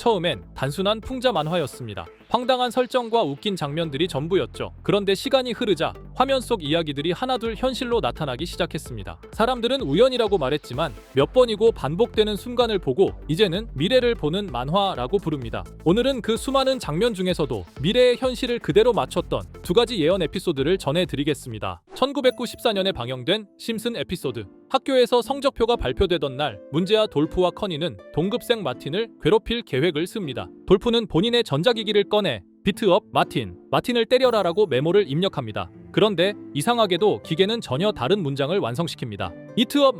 처음엔 단순한 풍자 만화였습니다. 황당한 설정과 웃긴 장면들이 전부였죠. 그런데 시간이 흐르자 화면 속 이야기들이 하나둘 현실로 나타나기 시작했습니다. 사람들은 우연이라고 말했지만 몇 번이고 반복되는 순간을 보고 이제는 미래를 보는 만화라고 부릅니다. 오늘은 그 수많은 장면 중에서도 미래의 현실을 그대로 맞췄던 두 가지 예언 에피소드를 전해드리겠습니다. 1994년에 방영된 심슨 에피소드. 학교에서 성적표가 발표되던 날, 문제아 돌프와 커니는 동급생 마틴을 괴롭힐 계획을 씁니다. 돌프는 본인의 전자기기를 꺼내 비트업 마틴을 때려라라고 메모를 입력합니다. 그런데 이상하게도 기계는 전혀 다른 문장을 완성시킵니다. 이트업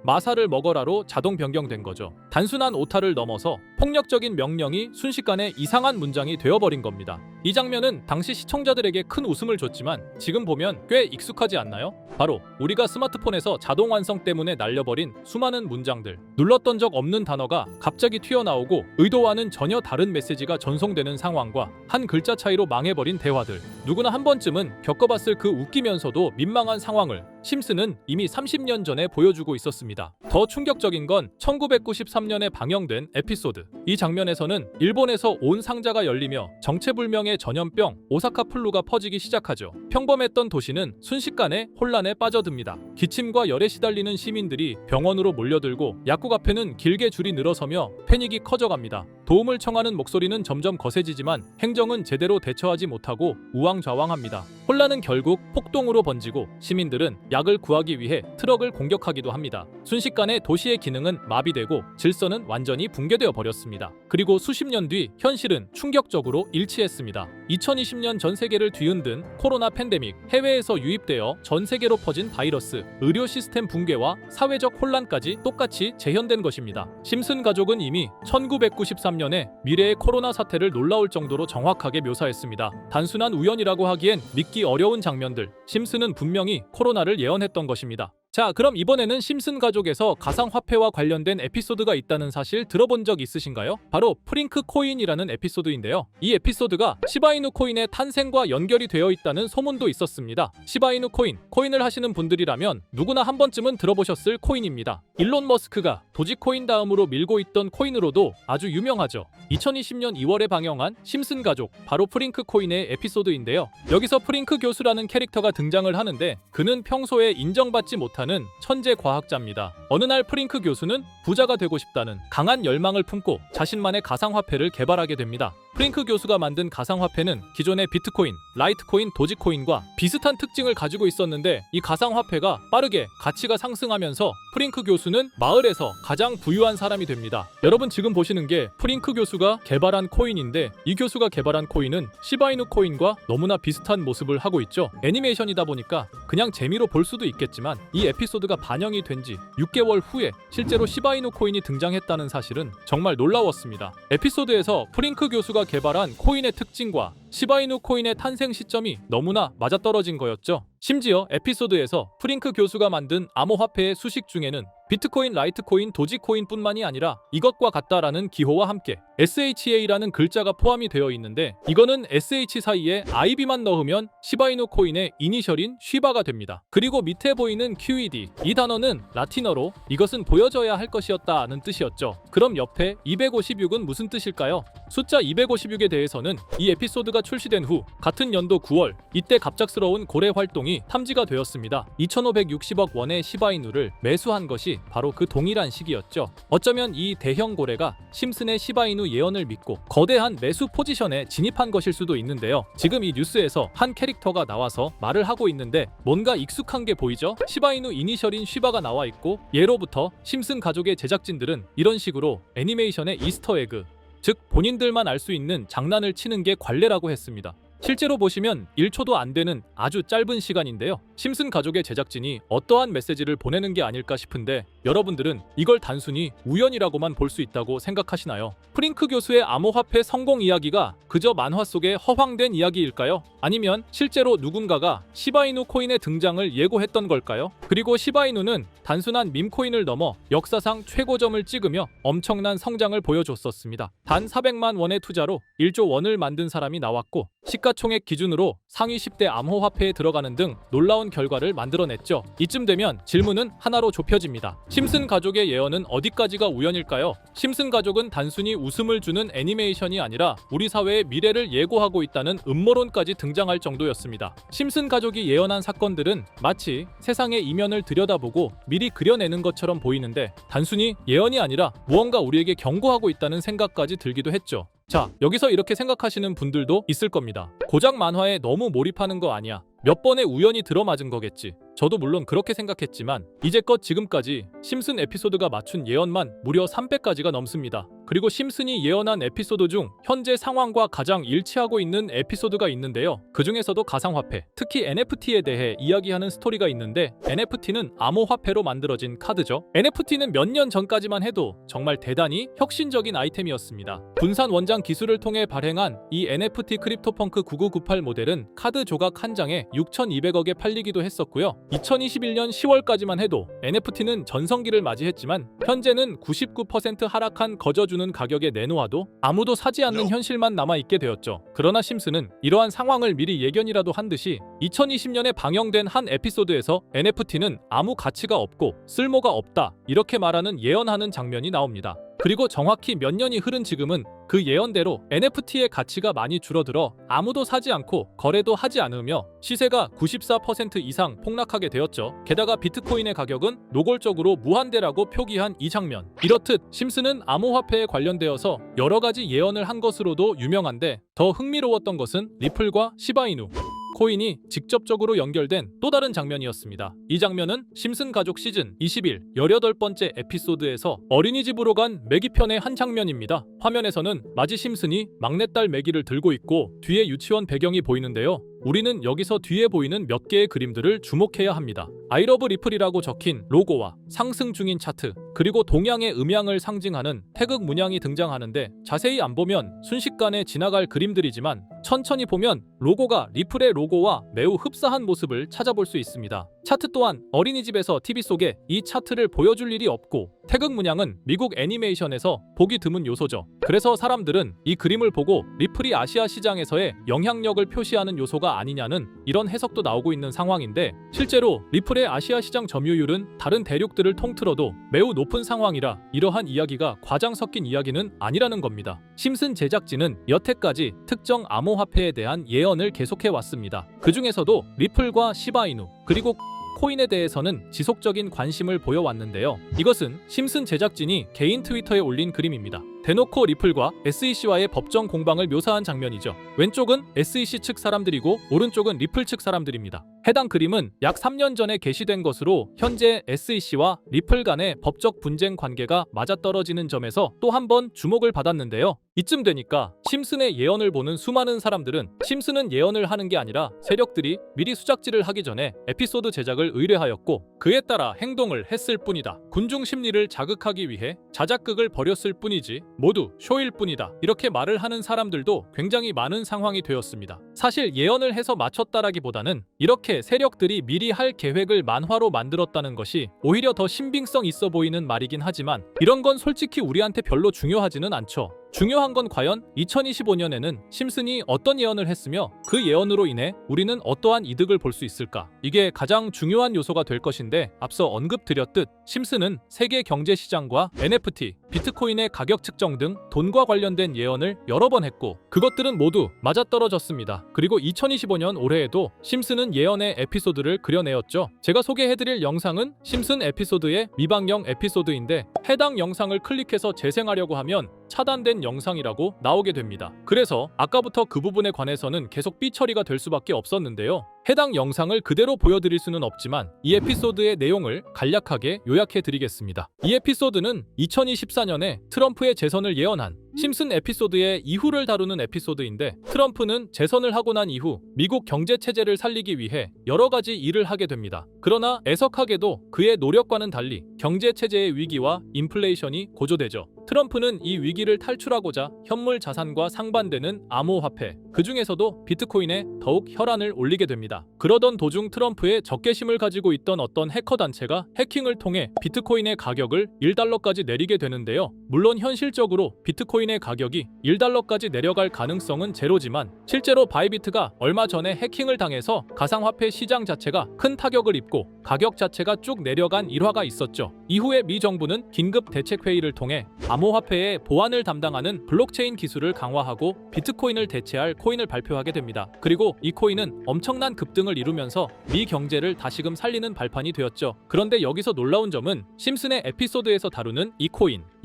마사를 먹어라로 자동 변경된 거죠. 단순한 오타를 넘어서 폭력적인 명령이 순식간에 이상한 문장이 되어버린 겁니다. 이 장면은 당시 시청자들에게 큰 웃음을 줬지만 지금 보면 꽤 익숙하지 않나요? 바로 우리가 스마트폰에서 자동 완성 때문에 날려버린 수많은 문장들. 눌렀던 적 없는 단어가 갑자기 튀어나오고 의도와는 전혀 다른 메시지가 전송되는 상황과 한 글자 차이로 망해버린 대화들. 누구나 한 번쯤은 겪어봤을 그 웃기면서도 민망한 상황을 심슨은 이미 30년 전에 보여주고 있었습니다. 더 충격적인 건 1993년에 방영된 에피소드. 이 장면에서는 일본에서 온 상자가 열리며 정체불명의 전염병 오사카 플루가 퍼지기 시작하죠. 평범했던 도시는 순식간에 혼란에 빠져듭니다. 기침과 열에 시달리는 시민들이 병원으로 몰려들고 약국 앞에는 길게 줄이 늘어서며 패닉이 커져갑니다. 도움을 청하는 목소리는 점점 거세지지만 행정은 제대로 대처하지 못하고 우왕좌왕합니다. 혼란은 결국 폭동으로 번지고 시민들은 약을 구하기 위해 트럭을 공격하기도 합니다. 순식간에 도시의 기능은 마비되고 질서는 완전히 붕괴되어 버렸습니다. 그리고 수십 년 뒤 현실은 충격적으로 일치했습니다. 2020년 전 세계를 뒤흔든 코로나 팬데믹, 해외에서 유입되어 전 세계로 퍼진 바이러스, 의료 시스템 붕괴와 사회적 혼란까지 똑같이 재현된 것입니다. 심슨 가족은 이미 1993년에 미래의 코로나 사태를 놀라울 정도로 정확하게 묘사했습니다. 단순한 우연이라고 하기엔 믿기 어려운 장면들, 심슨은 분명히 코로나를 예언했던 것입니다. 자, 그럼 이번에는 심슨 가족에서 가상화폐와 관련된 에피소드가 있다는 사실 들어본 적 있으신가요? 바로 프링크 코인이라는 에피소드인데요. 이 에피소드가 시바이누 코인의 탄생과 연결이 되어 있다는 소문도 있었습니다. 시바이누 코인을 하시는 분들이라면 누구나 한 번쯤은 들어보셨을 코인입니다. 일론 머스크가 도지코인 다음으로 밀고 있던 코인으로도 아주 유명하죠. 2020년 2월에 방영한 심슨 가족, 바로 프링크 코인의 에피소드인데요. 여기서 프링크 교수라는 캐릭터가 등장을 하는데 그는 평소에 인정받지 못한 천재 과학자입니다. 어느 날 프링크 교수는 부자가 되고 싶다는 강한 열망을 품고 자신만의 가상화폐를 개발하게 됩니다. 프링크 교수가 만든 가상화폐는 기존의 비트코인, 라이트코인, 도지코인과 비슷한 특징을 가지고 있었는데 이 가상화폐가 빠르게 가치가 상승하면서 프링크 교수는 마을에서 가장 부유한 사람이 됩니다. 여러분 지금 보시는 게 프링크 교수가 개발한 코인인데 이 교수가 개발한 코인은 시바이누 코인과 너무나 비슷한 모습을 하고 있죠. 애니메이션이다 보니까 그냥 재미로 볼 수도 있겠지만 이 에피소드가 반영이 된 지 6개월 후에 실제로 시바이누 코인이 등장했다는 사실은 정말 놀라웠습니다. 에피소드에서 프링크 교수가 개발한 코인의 특징과 시바이누 코인의 탄생 시점이 너무나 맞아떨어진 거였죠. 심지어 에피소드에서 프링크 교수가 만든 암호화폐의 수식 중에는 비트코인, 라이트코인, 도지코인뿐만이 아니라 이것과 같다라는 기호와 함께 SHA라는 글자가 포함이 되어 있는데 이거는 SH 사이에 IB만 넣으면 시바이누 코인의 이니셜인 쉬바가 됩니다. 그리고 밑에 보이는 QED, 이 단어는 라틴어로 이것은 보여져야 할 것이었다는 뜻이었죠. 그럼 옆에 256은 무슨 뜻일까요? 숫자 256에 대해서는 이 에피소드가 출시된 후 같은 연도 9월, 이때 갑작스러운 고래 활동이 탐지가 되었습니다. 2560억 원의 시바이누를 매수한 것이 바로 그 동일한 시기였죠. 어쩌면 이 대형 고래가 심슨의 시바이누 예언을 믿고 거대한 매수 포지션에 진입한 것일 수도 있는데요. 지금 이 뉴스에서 한 캐릭터가 나와서 말을 하고 있는데 뭔가 익숙한 게 보이죠? 시바이누 이니셜인 쉬바가 나와 있고 예로부터 심슨 가족의 제작진들은 이런 식으로 애니메이션의 이스터에그, 즉 본인들만 알 수 있는 장난을 치는 게 관례라고 했습니다. 실제로 보시면 1초도 안 되는 아주 짧은 시간인데요. 심슨 가족의 제작진이 어떠한 메시지를 보내는 게 아닐까 싶은데 여러분들은 이걸 단순히 우연이라고만 볼 수 있다고 생각하시나요? 프링크 교수의 암호화폐 성공 이야기가 그저 만화 속의 허황된 이야기일까요? 아니면 실제로 누군가가 시바이누 코인의 등장을 예고했던 걸까요? 그리고 시바이누는 단순한 밈코인을 넘어 역사상 최고점을 찍으며 엄청난 성장을 보여줬었습니다. 단 400만 원의 투자로 1조 원을 만든 사람이 나왔고 시가총액 기준으로 상위 10대 암호화폐에 들어가는 등 놀라운 결과를 만들어냈죠. 이쯤 되면 질문은 하나로 좁혀집니다. 심슨 가족의 예언은 어디까지가 우연일까요? 심슨 가족은 단순히 웃음을 주는 애니메이션이 아니라 우리 사회의 미래를 예고하고 있다는 음모론까지 등장할 정도였습니다. 심슨 가족이 예언한 사건들은 마치 세상의 이면을 들여다보고 미리 그려내는 것처럼 보이는데 단순히 예언이 아니라 무언가 우리에게 경고하고 있다는 생각까지 들기도 했죠. 자, 여기서 이렇게 생각하시는 분들도 있을 겁니다. 고작 만화에 너무 몰입하는 거 아니야. 몇 번의 우연이 들어맞은 거겠지. 저도 물론 그렇게 생각했지만 이제껏 지금까지 심슨 에피소드가 맞춘 예언만 무려 300가지가 넘습니다. 그리고 심슨이 예언한 에피소드 중 현재 상황과 가장 일치하고 있는 에피소드가 있는데요. 그 중에서도 가상화폐, 특히 NFT에 대해 이야기하는 스토리가 있는데 NFT는 암호화폐로 만들어진 카드죠. NFT는 몇 년 전까지만 해도 정말 대단히 혁신적인 아이템이었습니다. 분산 원장 기술을 통해 발행한 이 NFT 크립토펑크 9998 모델은 카드 조각 한 장에 6,200억에 팔리기도 했었고요. 2021년 10월까지만 해도 NFT는 전성기를 맞이했지만 현재는 99% 하락한 거저주는 가격에 내놓아도 아무도 사지 않는 현실만 남아있게 되었죠. 그러나 심슨은 이러한 상황을 미리 예견이라도 한 듯이 2020년에 방영된 한 에피소드에서 NFT는 아무 가치가 없고 쓸모가 없다 이렇게 말하는 예언하는 장면이 나옵니다. 그리고 정확히 몇 년이 흐른 지금은 그 예언대로 NFT의 가치가 많이 줄어들어 아무도 사지 않고 거래도 하지 않으며 시세가 94% 이상 폭락하게 되었죠. 게다가 비트코인의 가격은 노골적으로 무한대라고 표기한 이 장면. 이렇듯 심슨은 암호화폐에 관련되어서 여러 가지 예언을 한 것으로도 유명한데 더 흥미로웠던 것은 리플과 시바이누 코인이 직접적으로 연결된 또 다른 장면이었습니다. 이 장면은 심슨 가족 시즌 21 18번째 에피소드에서 어린이집으로 간 매기 편의 한 장면입니다. 화면에서는 마지 심슨이 막내딸 매기를 들고 있고 뒤에 유치원 배경이 보이는데요. 우리는 여기서 뒤에 보이는 몇 개의 그림들을 주목해야 합니다. I love 리플이라고 적힌 로고와 상승 중인 차트, 그리고 동양의 음양을 상징하는 태극 문양이 등장하는데 자세히 안 보면 순식간에 지나갈 그림들이지만 천천히 보면 로고가 리플의 로고와 매우 흡사한 모습을 찾아볼 수 있습니다. 차트 또한 어린이집에서 TV 속에 이 차트를 보여줄 일이 없고 태극 문양은 미국 애니메이션에서 보기 드문 요소죠. 그래서 사람들은 이 그림을 보고 리플이 아시아 시장에서의 영향력을 표시하는 요소가 아니냐는 이런 해석도 나오고 있는 상황인데 실제로 리플의 아시아 시장 점유율은 다른 대륙들을 통틀어도 매우 높은 상황이라 이러한 이야기가 과장 섞인 이야기는 아니라는 겁니다. 심슨 제작진은 여태까지 특정 암호화폐에 대한 예언을 계속해 왔습니다. 그 중에서도 리플과 시바이누 그리고 코인에 대해서는 지속적인 관심을 보여왔는데요. 이것은 심슨 제작진이 개인 트위터에 올린 그림입니다. 대놓고 리플과 SEC와의 법정 공방을 묘사한 장면이죠. 왼쪽은 SEC 측 사람들이고 오른쪽은 리플 측 사람들입니다. 해당 그림은 약 3년 전에 게시된 것으로 현재 SEC와 리플 간의 법적 분쟁 관계가 맞아떨어지는 점에서 또 한 번 주목을 받았는데요. 이쯤 되니까 심슨의 예언을 보는 수많은 사람들은 심슨은 예언을 하는 게 아니라 세력들이 미리 수작질을 하기 전에 에피소드 제작을 의뢰하였고 그에 따라 행동을 했을 뿐이다. 군중 심리를 자극하기 위해 자작극을 벌였을 뿐이지 모두 쇼일 뿐이다. 이렇게 말을 하는 사람들도 굉장히 많은 상황이 되었습니다. 사실 예언을 해서 맞췄다라기보다는 이렇게 세력들이 미리 할 계획을 만화로 만들었다는 것이 오히려 더 신빙성 있어 보이는 말이긴 하지만 이런 건 솔직히 우리한테 별로 중요하지는 않죠. 중요한 건 과연 2025년에는 심슨이 어떤 예언을 했으며 그 예언으로 인해 우리는 어떠한 이득을 볼 수 있을까? 이게 가장 중요한 요소가 될 것인데 앞서 언급드렸듯 심슨은 세계 경제 시장과 NFT, 비트코인의 가격 측정 등 돈과 관련된 예언을 여러 번 했고 그것들은 모두 맞아떨어졌습니다. 그리고 2025년 올해에도 심슨은 예언의 에피소드를 그려내었죠. 제가 소개해드릴 영상은 심슨 에피소드의 미방영 에피소드인데 해당 영상을 클릭해서 재생하려고 하면 차단된 영상이라고 나오게 됩니다. 그래서 아까부터 그 부분에 관해서는 계속 삐처리가 될 수밖에 없었는데요. 해당 영상을 그대로 보여드릴 수는 없지만 이 에피소드의 내용을 간략하게 요약해드리겠습니다. 이 에피소드는 2024년에 트럼프의 재선을 예언한 심슨 에피소드의 이후를 다루는 에피소드인데 트럼프는 재선을 하고 난 이후 미국 경제 체제를 살리기 위해 여러 가지 일을 하게 됩니다. 그러나 애석하게도 그의 노력과는 달리 경제 체제의 위기와 인플레이션이 고조되죠. 트럼프는 이 위기를 탈출하고자 현물 자산과 상반되는 암호화폐, 그 중에서도 비트코인에 더욱 혈안을 올리게 됩니다. 있습니다. 그러던 도중 트럼프의 적개심을 가지고 있던 어떤 해커 단체가 해킹을 통해 비트코인의 가격을 1달러까지 내리게 되는데요. 물론 현실적으로 비트코인의 가격이 1달러까지 내려갈 가능성은 제로지만 실제로 바이비트가 얼마 전에 해킹을 당해서 가상화폐 시장 자체가 큰 타격을 입고 가격 자체가 쭉 내려간 일화가 있었죠. 이후에 미 정부는 긴급 대책회의를 통해 암호화폐의 보안을 담당하는 블록체인 기술을 강화하고 비트코인을 대체할 코인을 발표하게 됩니다. 그리고 이 코인은 엄청난 급등을 이루면서 미 경제를 다시금 살리는 발판이 되었죠. 그런데 여기서 놀라운 점은 심슨의 에피소드에서 다루는 이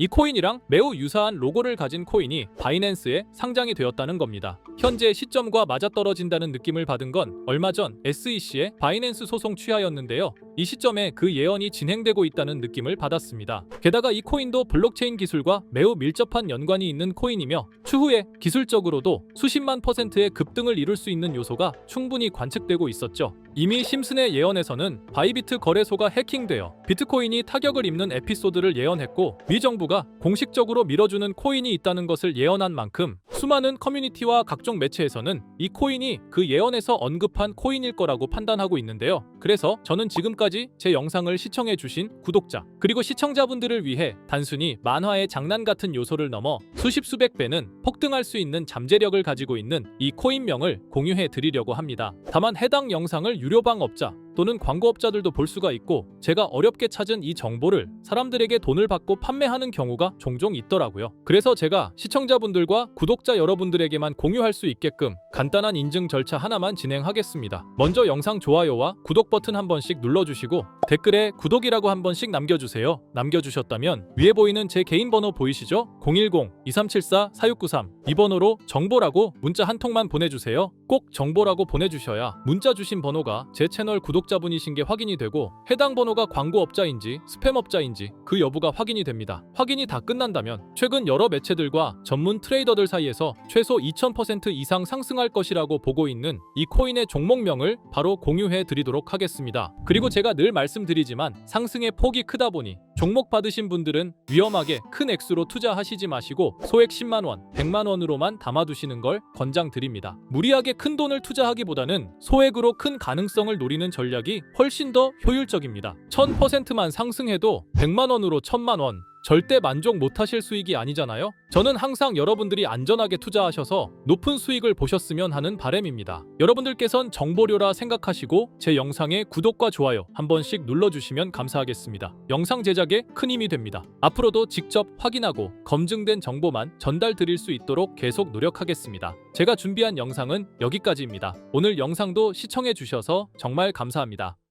코인이랑 매우 유사한 로고를 가진 코인이 바이낸스에 상장이 되었다는 겁니다. 현재 시점과 맞아떨어진다는 느낌을 받은 건 얼마 전 SEC의 바이낸스 소송 취하였는데요. 이 시점에 그 예언이 진행되고 있다는 느낌을 받았습니다. 게다가 이 코인도 블록체인 기술과 매우 밀접한 연관이 있는 코인이며 추후에 기술적으로도 수십만 %의 급등을 이룰 수 있는 요소가 충분히 관측되고 있었죠. 이미 심슨의 예언에서는 바이비트 거래소가 해킹되어 비트코인이 타격을 입는 에피소드를 예언했고 미 정부가 공식적으로 밀어주는 코인이 있다는 것을 예언한 만큼 수많은 커뮤니티와 각종 매체에서는 이 코인이 그 예언에서 언급한 코인일 거라고 판단하고 있는데요. 그래서 저는 지금까지 제 영상을 시청해주신 구독자 그리고 시청자분들을 위해 단순히 만화의 장난 같은 요소를 넘어 수십 수백 배는 폭등할 수 있는 잠재력을 가지고 있는 이 코인명을 공유해 드리려고 합니다. 다만 해당 영상을 유료방업자 또는 광고업자들도 볼 수가 있고 제가 어렵게 찾은 이 정보를 사람들에게 돈을 받고 판매하는 경우가 종종 있더라고요. 그래서 제가 시청자분들과 구독자 여러분들에게만 공유할 수 있게끔 간단한 인증 절차 하나만 진행하겠습니다. 먼저 영상 좋아요와 구독 버튼 한 번씩 눌러주시고 댓글에 구독이라고 한 번씩 남겨주세요. 남겨주셨다면 위에 보이는 제 개인 번호 보이시죠? 010-2374-4693 이 번호로 정보라고 문자 한 통만 보내주세요. 꼭 정보라고 보내주셔야 문자 주신 번호가 제 채널 구독자분이신 게 확인이 되고 해당 번호가 광고업자인지 스팸업자인지 그 여부가 확인이 됩니다. 확인이 다 끝난다면 최근 여러 매체들과 전문 트레이더들 사이에서 최소 2000% 이상 상승할 것이라고 보고 있는 이 코인의 종목명을 바로 공유해 드리도록 하겠습니다. 그리고 제가 늘 말씀드리지만 상승의 폭이 크다 보니 종목 받으신 분들은 위험하게 큰 액수로 투자하시지 마시고 소액 10만원, 100만원으로만 담아두시는 걸 권장드립니다. 무리하게 큰 돈을 투자하기보다는 소액으로 큰 가능성을 노리는 전략이 훨씬 더 효율적입니다. 1000%만 상승해도 100만원으로 1000만원 절대 만족 못하실 수익이 아니잖아요. 저는 항상 여러분들이 안전하게 투자하셔서 높은 수익을 보셨으면 하는 바람입니다. 여러분들께선 정보료라 생각하시고 제 영상에 구독과 좋아요 한 번씩 눌러주시면 감사하겠습니다. 영상 제작에 큰 힘이 됩니다. 앞으로도 직접 확인하고 검증된 정보만 전달 드릴 수 있도록 계속 노력하겠습니다. 제가 준비한 영상은 여기까지입니다. 오늘 영상도 시청해 주셔서 정말 감사합니다.